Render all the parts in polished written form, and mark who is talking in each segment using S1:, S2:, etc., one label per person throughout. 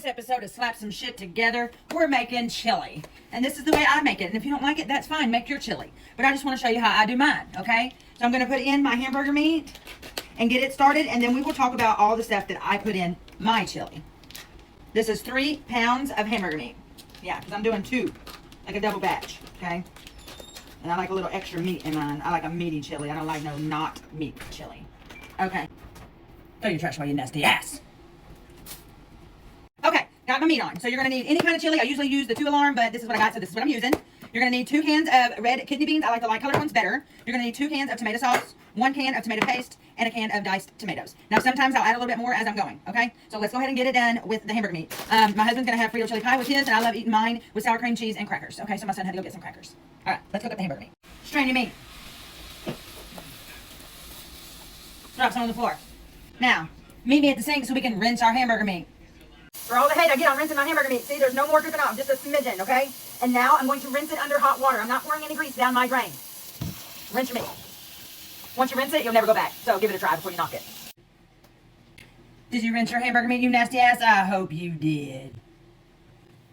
S1: This episode is Slap Some Shit Together. We're making chili. And this is the way I make it. And if you don't like it, that's fine. Make your chili. But I just want to show you how I do mine, okay? So I'm going to put in my hamburger meat and get it started. And then we will talk about all the stuff that I put in my chili. This is 3 pounds of hamburger meat. Yeah, because I'm doing 2. Like a double batch, okay? And I like a little extra meat in mine. I like a meaty chili. I don't like no not meat chili. Okay. Throw your trash away, you nasty ass. Okay, got my meat on. So you're going to need any kind of chili. I usually use the 2 alarm, but this is what I got, so this is what I'm using. You're going to need 2 cans of red kidney beans. I like the light colored ones better. You're going to need 2 cans of tomato sauce, 1 can of tomato paste, and a can of diced tomatoes. Now, sometimes I'll add a little bit more as I'm going, okay? So let's go ahead and get it done with the hamburger meat. My husband's going to have Frito chili pie with his, and I love eating mine with sour cream cheese and crackers. Okay, so my son had to go get some crackers. All right, let's cook up the hamburger meat. Strain your meat. Drop some on the floor. Now, meet me at the sink so we can rinse our hamburger meat. For all the hate I get on rinsing my hamburger meat, see, there's no more dripping off, just a smidgen, okay? And now I'm going to rinse it under hot water. I'm not pouring any grease down my drain. Rinse your meat. Once you rinse it, you'll never go back. So give it a try before you knock it. Did you rinse your hamburger meat, you nasty ass? I hope you did.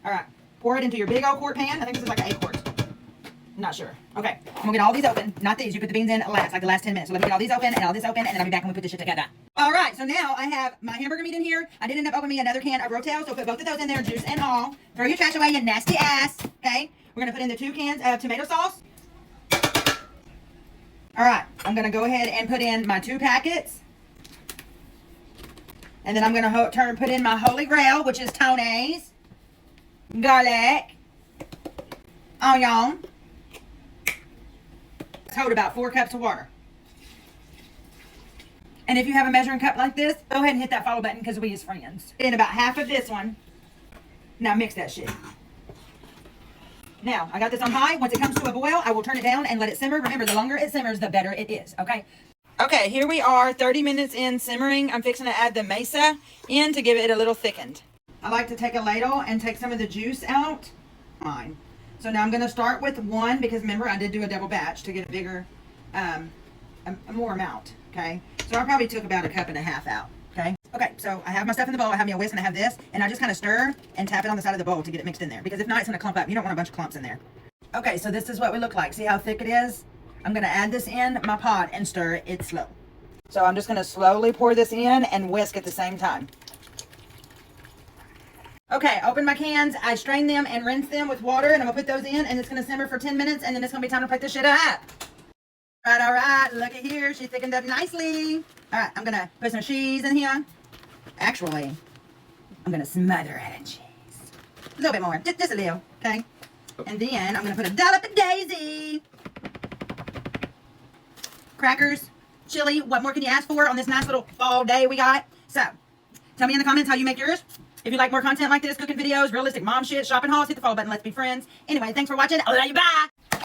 S1: All right, pour it into your big old quart pan. I think this is like an 8 quart. I'm not sure. Okay, I'm gonna get all these open. Not these, you put the beans in last, like the last 10 minutes. So let me get all these open and all this open, and then I'll be back when we put this shit together. All right, so now I have my hamburger meat in here. I did end up opening another can of Rotel, so put both of those in there, juice and all. Throw your trash away, you nasty ass. Okay, we're gonna put in the 2 cans of tomato sauce. All right, I'm gonna go ahead and put in my 2 packets. And then I'm gonna put in my holy grail, which is Tony's, garlic, onion. Hold about 4 cups of water. And if you have a measuring cup like this, go ahead and hit that follow button because we is friends. In about half of this one. Now mix that shit. Now, I got this on high. Once it comes to a boil, I will turn it down and let it simmer. Remember, the longer it simmers, the better it is, okay? Okay, here we are, 30 minutes in simmering. I'm fixing to add the mesa in to give it a little thickened. I like to take a ladle and take some of the juice out. Fine. So now I'm going to start with 1 because remember I did do a double batch to get a bigger, a more amount, okay? So I probably took about 1.5 cups out, okay? Okay, so I have my stuff in the bowl. I have me a whisk and I have this, and I just kind of stir and tap it on the side of the bowl to get it mixed in there because if not, it's going to clump up. You don't want a bunch of clumps in there. Okay, so this is what we look like. See how thick it is? I'm going to add this in my pot and stir it slow. So I'm just going to slowly pour this in and whisk at the same time. Okay, open my cans. I strain them and rinse them with water, and I'm going to put those in, and it's going to simmer for 10 minutes, and then it's going to be time to put this shit up. All right, look at here. She thickened up nicely. All right, I'm going to put some cheese in here. Actually, I'm going to smother it in cheese. A little bit more, just a little, okay? And then I'm going to put a dollop of daisy. Crackers, chili, what more can you ask for on this nice little fall day we got? So, tell me in the comments how you make yours. If you like more content like this, cooking videos, realistic mom shit, shopping hauls, hit the follow button. Let's be friends. Anyway, thanks for watching. I love you. Bye.